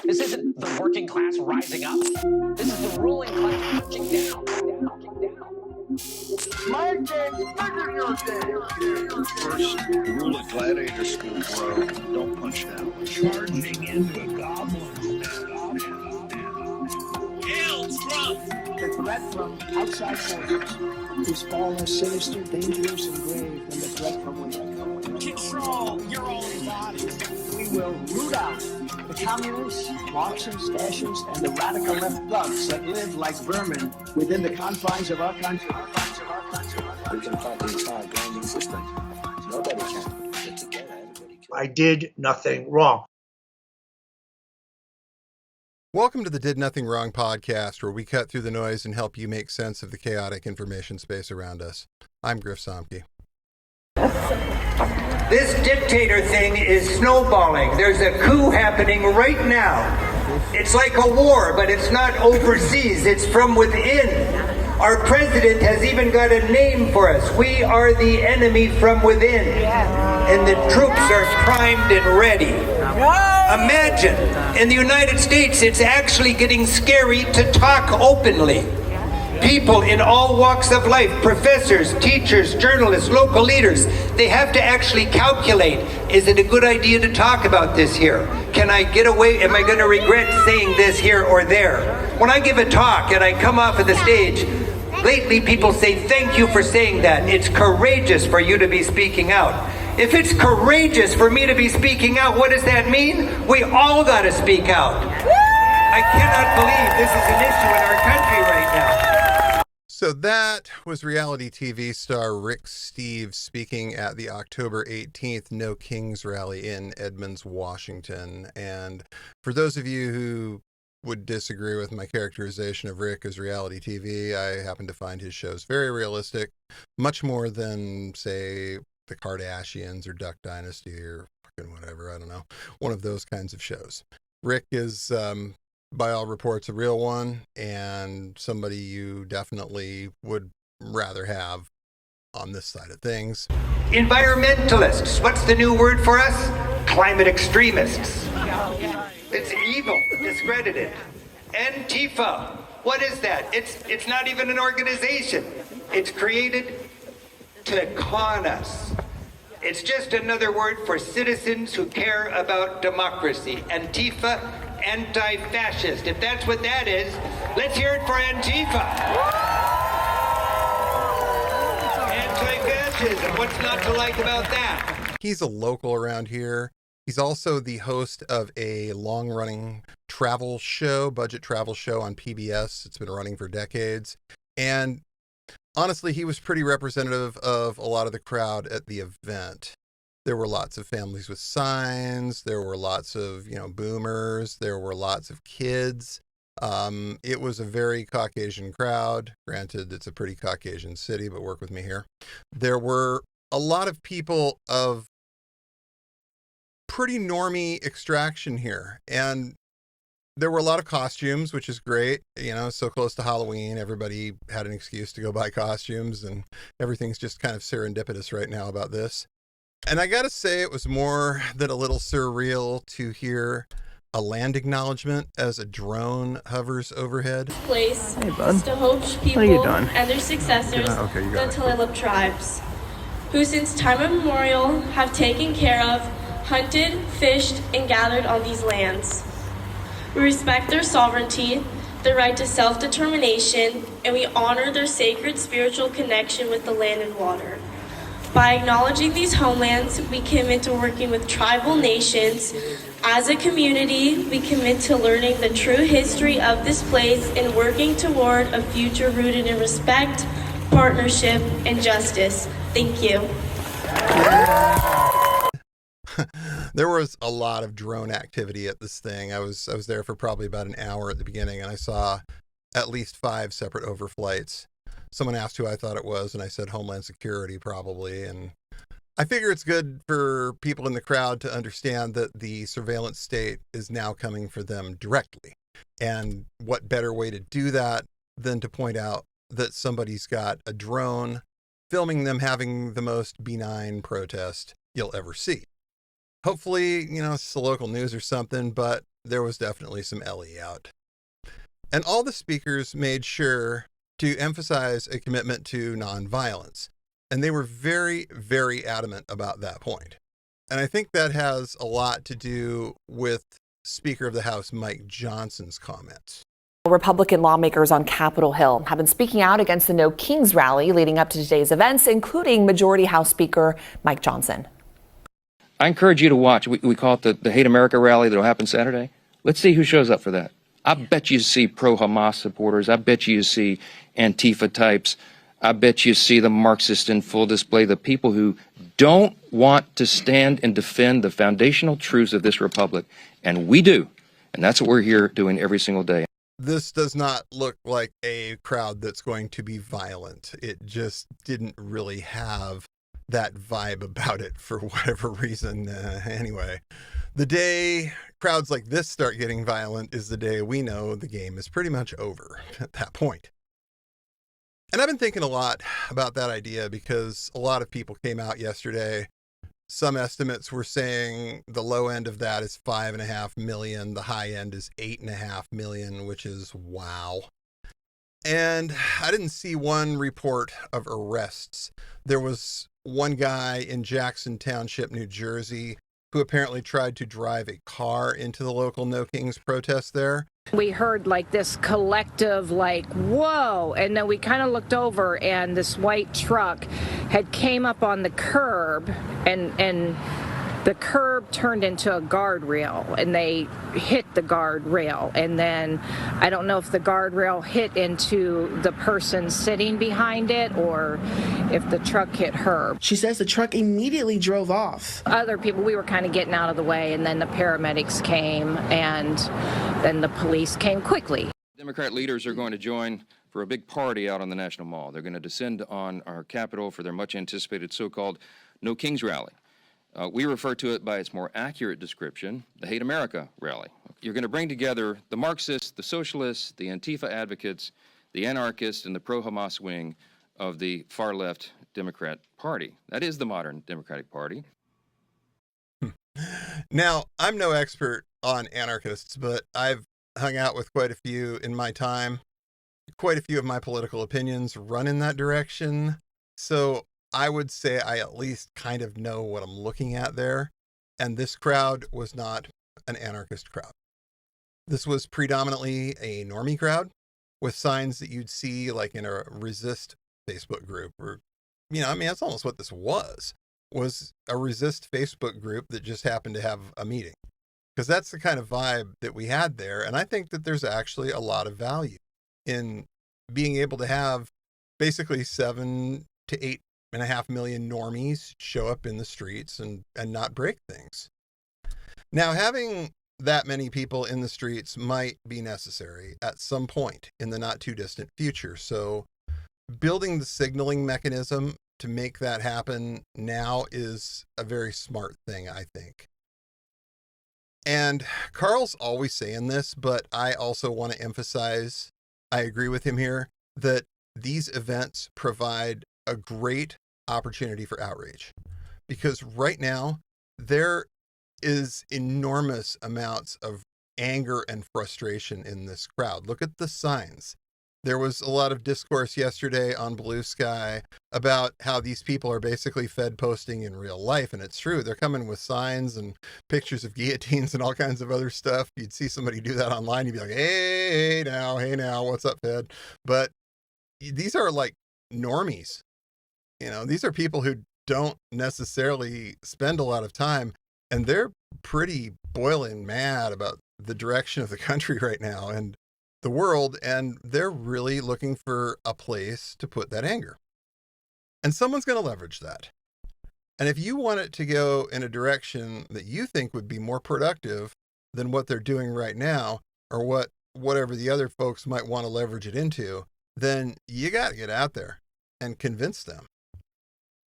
This isn't the working class rising up. This is the ruling class punching down. My game's bigger than your game. First rule of gladiator school, bro. Don't punch down. Charging into a goblin's nest. Hail Trump! The threat from outside forces is far less sinister, dangerous, and grave than the threat from within. Control your own body. We will root out the communists, Marxists, fascists, and the radical left thugs that live like vermin within the confines of our country. We can fight the entire grinding system. Nobody can. But together, everybody can. I did nothing wrong. Welcome to the Did Nothing Wrong podcast, where we cut through the noise and help you make sense of the chaotic information space around us. I'm Griff Somke. This dictator thing is snowballing. There's a coup happening right now. It's like a war, but it's not overseas. It's from within. Our president has even got a name for us. We are the enemy from within. And the troops are primed and ready. Imagine, in the United States, it's actually getting scary to talk openly. People in all walks of life, professors, teachers, journalists, local leaders, they have to actually calculate, is it a good idea to talk about this here? Can I get away? Am I going to regret saying this here or there? When I give a talk and I come off of the stage, lately people say, thank you for saying that. It's courageous for you to be speaking out. If it's courageous for me to be speaking out, what does that mean? We all got to speak out. I cannot believe this is an issue in our country right now. So that was reality TV star Rick Steves speaking at the October 18th No Kings rally in Edmonds, Washington. And for those of you who would disagree with my characterization of Rick as reality TV, I happen to find his shows very realistic, much more than, say, the Kardashians or Duck Dynasty or fucking whatever, I don't know, one of those kinds of shows. Rick is, by all reports, a real one, and somebody you definitely would rather have on this side of things. Environmentalists, what's the new word for us? Climate extremists. It's evil, discredited. Antifa, what is that? It's not even an organization. It's created to con us. It's just another word for citizens who care about democracy. Antifa, anti-fascist. If that's what that is, let's hear it for Antifa. Anti-fascism. What's not to like about that? He's a local around here. He's also the host of a long-running travel show, budget travel show on PBS. It's been running for decades. And honestly, he was pretty representative of a lot of the crowd at the event. There were lots of families with signs. There were lots of, boomers. There were lots of kids. It was a very Caucasian crowd. Granted, it's a pretty Caucasian city, but work with me here. There were a lot of people of pretty normie extraction here. And there were a lot of costumes, which is great. So close to Halloween, everybody had an excuse to go buy costumes, and everything's just kind of serendipitous right now about this. And I gotta say, it was more than a little surreal to hear a land acknowledgement as a drone hovers overhead. Place is to host people and their successors, the Tulalip tribes, who since time immemorial have taken care of, hunted, fished, and gathered on these lands. We respect their sovereignty, their right to self-determination, and we honor their sacred spiritual connection with the land and water. By acknowledging these homelands, we commit to working with tribal nations. As a community, we commit to learning the true history of this place and working toward a future rooted in respect, partnership, and justice. Thank you. There was a lot of drone activity at this thing. I was there for probably about an hour at the beginning, and I saw at least 5 separate overflights. Someone asked who I thought it was, and I said Homeland Security probably. And I figure it's good for people in the crowd to understand that the surveillance state is now coming for them directly. And what better way to do that than to point out that somebody's got a drone filming them having the most benign protest you'll ever see. Hopefully, it's the local news or something, but there was definitely some LE out. And all the speakers made sure to emphasize a commitment to nonviolence. And they were very, very adamant about that point. And I think that has a lot to do with Speaker of the House Mike Johnson's comments. Republican lawmakers on Capitol Hill have been speaking out against the No Kings rally leading up to today's events, including Majority House Speaker Mike Johnson. I encourage you to watch. We call it the Hate America rally that'll happen Saturday. Let's see who shows up for that. I bet you see pro-Hamas supporters. I bet you see Antifa types. I bet you see the Marxists in full display, the people who don't want to stand and defend the foundational truths of this republic. And we do. And that's what we're here doing every single day. This does not look like a crowd that's going to be violent. It just didn't really have that vibe about it for whatever reason. Anyway, the day crowds like this start getting violent is the day we know the game is pretty much over at that point. And I've been thinking a lot about that idea because a lot of people came out yesterday. Some estimates were saying the low end of that is 5.5 million. The high end is 8.5 million, which is wow. And I didn't see one report of arrests. There was one guy in Jackson Township, New Jersey, who apparently tried to drive a car into the local No Kings protest there. We heard like this collective whoa, and then we kind of looked over and this white truck had came up on the curb and the curb turned into a guardrail and they hit the guardrail, and then I don't know if the guardrail hit into the person sitting behind it or if the truck hit her. She says the truck immediately drove off. Other people, we were kind of getting out of the way, and then the paramedics came and then the police came quickly. Democrat leaders are going to join for a big party out on the National Mall. They're going to descend on our Capitol for their much anticipated so-called No Kings rally. We refer to it by its more accurate description, the Hate America rally. You're going to bring together the Marxists, the socialists, the Antifa advocates, the anarchists, and the pro-Hamas wing of the far-left Democrat Party. That is the modern Democratic Party. Now, I'm no expert on anarchists, but I've hung out with quite a few in my time. Quite a few of my political opinions run in that direction. So I would say I at least kind of know what I'm looking at there. And this crowd was not an anarchist crowd. This was predominantly a normie crowd with signs that you'd see like in a resist Facebook group or, that's almost what this was a resist Facebook group that just happened to have a meeting, because that's the kind of vibe that we had there. And I think that there's actually a lot of value in being able to have basically 7 to 8.5 million normies show up in the streets and not break things. Now, having that many people in the streets might be necessary at some point in the not too distant future. So building the signaling mechanism to make that happen now is a very smart thing, I think. And Carl's always saying this, but I also want to emphasize, I agree with him here, that these events provide a great opportunity for outrage, because right now there is enormous amounts of anger and frustration in this crowd. Look at the signs. There was a lot of discourse yesterday on Blue Sky about how these people are basically Fed posting in real life. And it's true. They're coming with signs and pictures of guillotines and all kinds of other stuff. You'd see somebody do that online. You'd be like, hey now, what's up, Fed? But these are like normies. These are people who don't necessarily spend a lot of time, and they're pretty boiling mad about the direction of the country right now and the world, and they're really looking for a place to put that anger. And someone's going to leverage that. And if you want it to go in a direction that you think would be more productive than what they're doing right now, or whatever the other folks might want to leverage it into, then you got to get out there and convince them.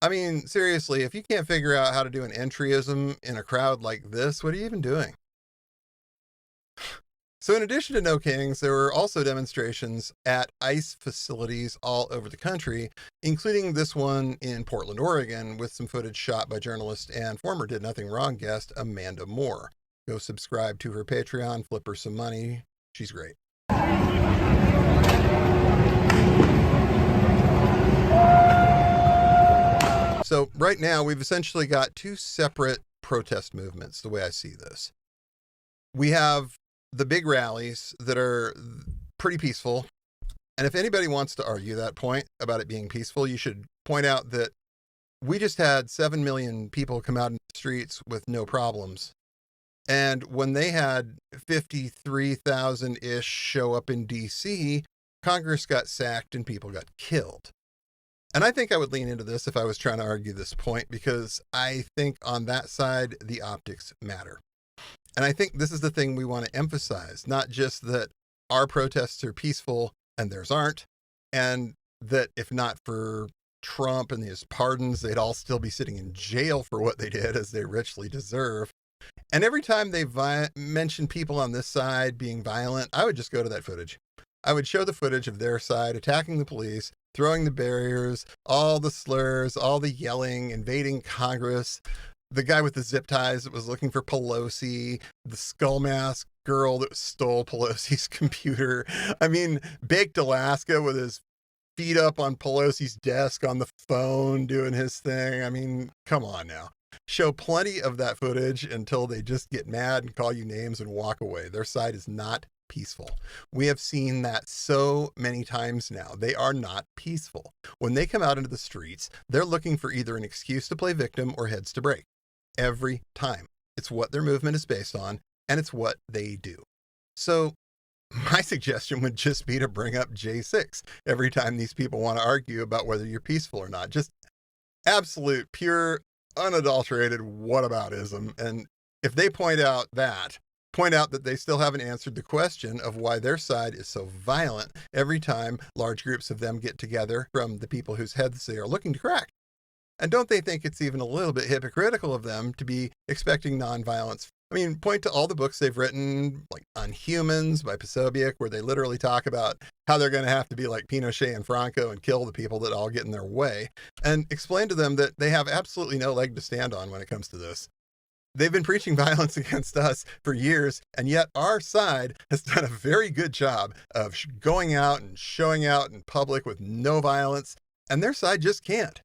I mean, seriously, if you can't figure out how to do an entryism in a crowd like this, what are you even doing? So in addition to No Kings, there were also demonstrations at ICE facilities all over the country, including this one in Portland, Oregon, with some footage shot by journalist and former Did Nothing Wrong guest Amanda Moore. Go subscribe to her Patreon, flip her some money. She's great. So right now, we've essentially got two separate protest movements, the way I see this. We have the big rallies that are pretty peaceful. And if anybody wants to argue that point about it being peaceful, you should point out that we just had 7 million people come out in the streets with no problems. And when they had 53,000-ish show up in DC, Congress got sacked and people got killed. And I think I would lean into this if I was trying to argue this point, because I think on that side, the optics matter. And I think this is the thing we want to emphasize, not just that our protests are peaceful and theirs aren't, and that if not for Trump and his pardons, they'd all still be sitting in jail for what they did, as they richly deserve. And every time they mention people on this side being violent, I would just go to that footage. I would show the footage of their side attacking the police, throwing the barriers, all the slurs, all the yelling, invading Congress, the guy with the zip ties that was looking for Pelosi, the skull mask girl that stole Pelosi's computer. I mean, Baked Alaska with his feet up on Pelosi's desk on the phone doing his thing. I mean, come on now. Show plenty of that footage until they just get mad and call you names and walk away. Their side is not peaceful. We have seen that so many times now. They are not peaceful. When they come out into the streets, they're looking for either an excuse to play victim or heads to break. Every time. It's what their movement is based on, and it's what they do. So my suggestion would just be to bring up J6 every time these people want to argue about whether you're peaceful or not. Just absolute, pure, unadulterated whataboutism. And if they point out that they still haven't answered the question of why their side is so violent every time large groups of them get together from the people whose heads they are looking to crack. And don't they think it's even a little bit hypocritical of them to be expecting nonviolence? I mean, point to all the books they've written, like On Humans by Posobiec, where they literally talk about how they're going to have to be like Pinochet and Franco and kill the people that all get in their way, and explain to them that they have absolutely no leg to stand on when it comes to this. They've been preaching violence against us for years, and yet our side has done a very good job of going out and showing out in public with no violence, and their side just can't.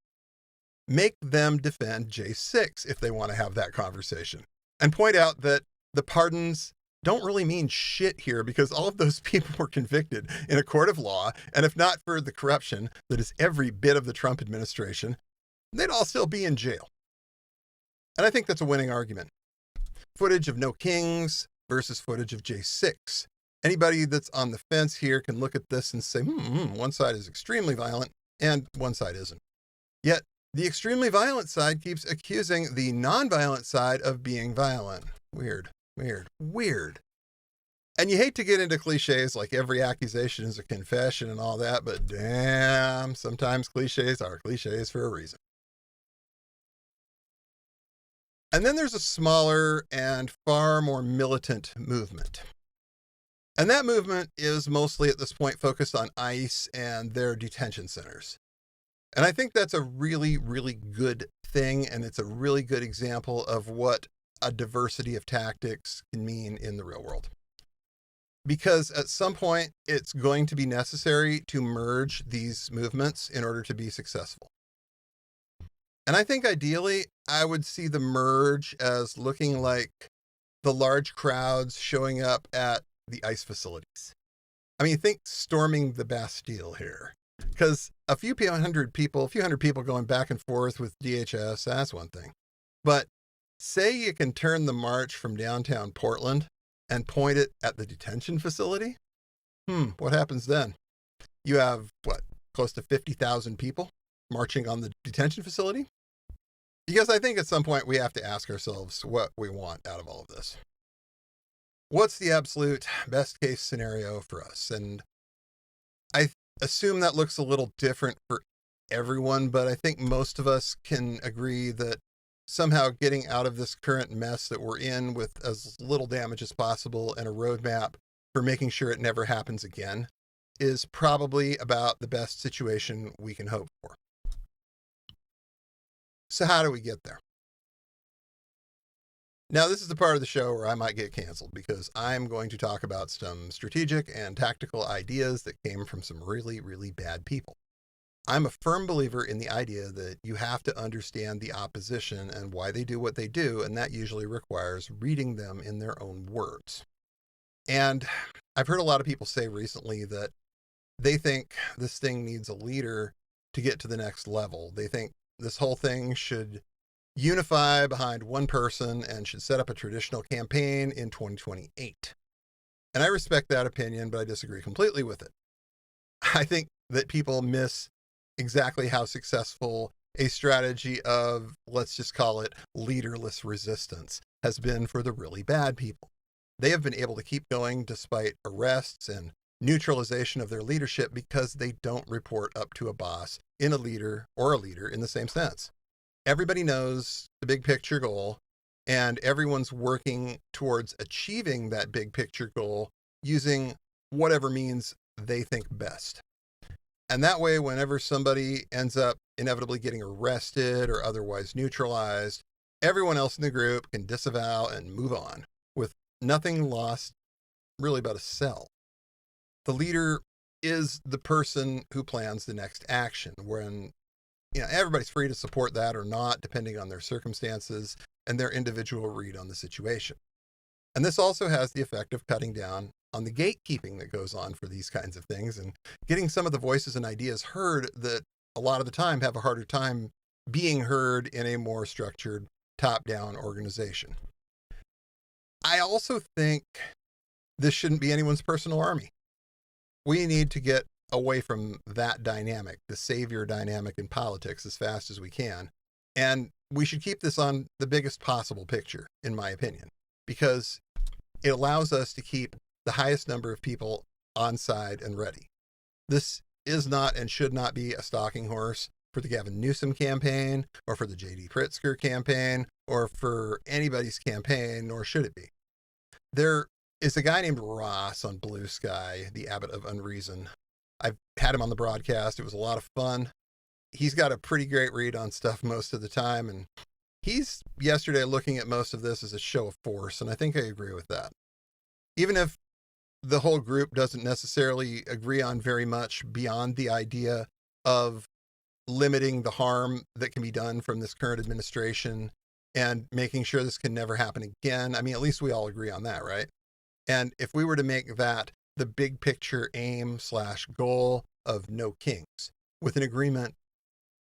Make them defend J6 if they want to have that conversation. And point out that the pardons don't really mean shit here, because all of those people were convicted in a court of law, and if not for the corruption that is every bit of the Trump administration, they'd all still be in jail. And I think that's a winning argument. Footage of No Kings versus footage of J6. Anybody that's on the fence here can look at this and say, one side is extremely violent and one side isn't. Yet, the extremely violent side keeps accusing the non-violent side of being violent. Weird. And you hate to get into cliches like every accusation is a confession and all that, but damn, sometimes cliches are cliches for a reason. And then there's a smaller and far more militant movement. And that movement is mostly at this point focused on ICE and their detention centers. And I think that's a really, really good thing, and it's a really good example of what a diversity of tactics can mean in the real world. Because at some point, it's going to be necessary to merge these movements in order to be successful. And I think ideally, I would see the merge as looking like the large crowds showing up at the ICE facilities. I mean, think storming the Bastille here. Because a few hundred people going back and forth with DHS, that's one thing. But say you can turn the march from downtown Portland and point it at the detention facility? What happens then? You have, close to 50,000 people marching on the detention facility? Because I think at some point we have to ask ourselves what we want out of all of this. What's the absolute best case scenario for us? And I assume that looks a little different for everyone, but I think most of us can agree that somehow getting out of this current mess that we're in with as little damage as possible and a roadmap for making sure it never happens again is probably about the best situation we can hope for. So how do we get there? Now, this is the part of the show where I might get canceled because I'm going to talk about some strategic and tactical ideas that came from some really, really bad people. I'm a firm believer in the idea that you have to understand the opposition and why they do what they do, and that usually requires reading them in their own words. And I've heard a lot of people say recently that they think this thing needs a leader to get to the next level. They think this whole thing should unify behind one person and should set up a traditional campaign in 2028. And I respect that opinion, but I disagree completely with it. I think that people miss exactly how successful a strategy of, let's just call it, leaderless resistance has been for the really bad people. They have been able to keep going despite arrests and neutralization of their leadership because they don't report up to a boss in a leader in the same sense. Everybody knows the big picture goal, and everyone's working towards achieving that big picture goal using whatever means they think best. And that way, whenever somebody ends up inevitably getting arrested or otherwise neutralized, everyone else in the group can disavow and move on with nothing lost really but a cell. The leader is the person who plans the next action, when everybody's free to support that or not, depending on their circumstances and their individual read on the situation. And this also has the effect of cutting down on the gatekeeping that goes on for these kinds of things and getting some of the voices and ideas heard that a lot of the time have a harder time being heard in a more structured top-down organization. I also think this shouldn't be anyone's personal army. We need to get away from that dynamic, the savior dynamic in politics, as fast as we can. And we should keep this on the biggest possible picture, in my opinion, because it allows us to keep the highest number of people on side and ready. This is not and should not be a stalking horse for the Gavin Newsom campaign or for the J.D. Pritzker campaign or for anybody's campaign, nor should it be. There is a guy named Ross on Blue Sky, the abbot of Unreason. I've had him on the broadcast. It was a lot of fun. He's got a pretty great read on stuff most of the time, and he's yesterday looking at most of this as a show of force, and I think I agree with that. Even if the whole group doesn't necessarily agree on very much beyond the idea of limiting the harm that can be done from this current administration and making sure this can never happen again. I mean, at least we all agree on that, right? And if we were to make that the big picture aim/goal of No Kings, with an agreement,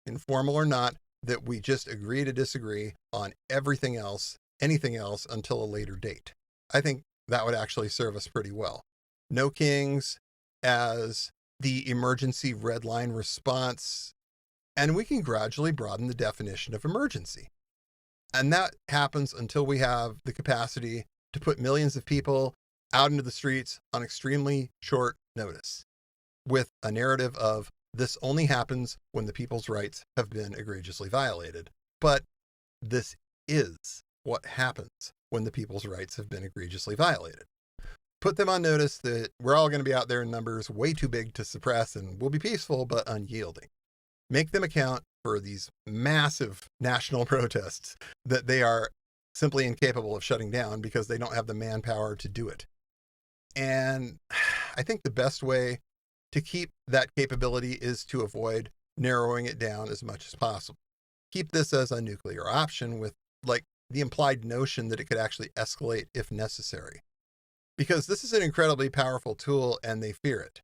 informal or not, that we just agree to disagree on everything else, anything else until a later date, I think that would actually serve us pretty well. No Kings as the emergency red line response, and we can gradually broaden the definition of emergency. And that happens until we have the capacity to put millions of people out into the streets on extremely short notice with a narrative of this only happens when the people's rights have been egregiously violated. But this is what happens when the people's rights have been egregiously violated. Put them on notice that we're all going to be out there in numbers way too big to suppress and we'll be peaceful but unyielding. Make them account for these massive national protests that they are simply incapable of shutting down because they don't have the manpower to do it. And I think the best way to keep that capability is to avoid narrowing it down as much as possible. Keep this as a nuclear option with the implied notion that it could actually escalate if necessary. Because this is an incredibly powerful tool and they fear it.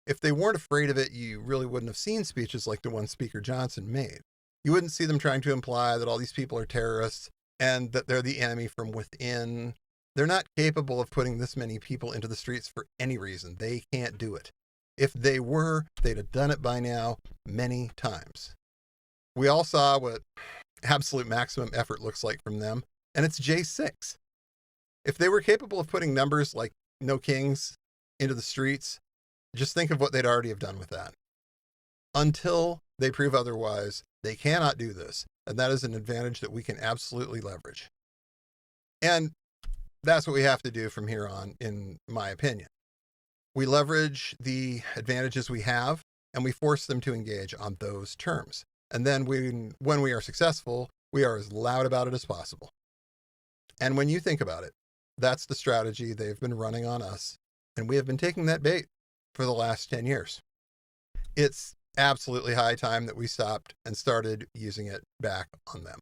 If they weren't afraid of it, you really wouldn't have seen speeches like the one Speaker Johnson made. You wouldn't see them trying to imply that all these people are terrorists and that they're the enemy from within. They're not capable of putting this many people into the streets for any reason. They can't do it. If they were, they'd have done it by now many times. We all saw what absolute maximum effort looks like from them, and it's J6. If they were capable of putting numbers like No Kings into the streets, just think of what they'd already have done with that. Until they prove otherwise, they cannot do this, and that is an advantage that we can absolutely leverage. And that's what we have to do from here on, in my opinion. We leverage the advantages we have and we force them to engage on those terms. And then when we are successful, we are as loud about it as possible. And when you think about it, that's the strategy they've been running on us. And we have been taking that bait for the last 10 years. It's absolutely high time that we stopped and started using it back on them.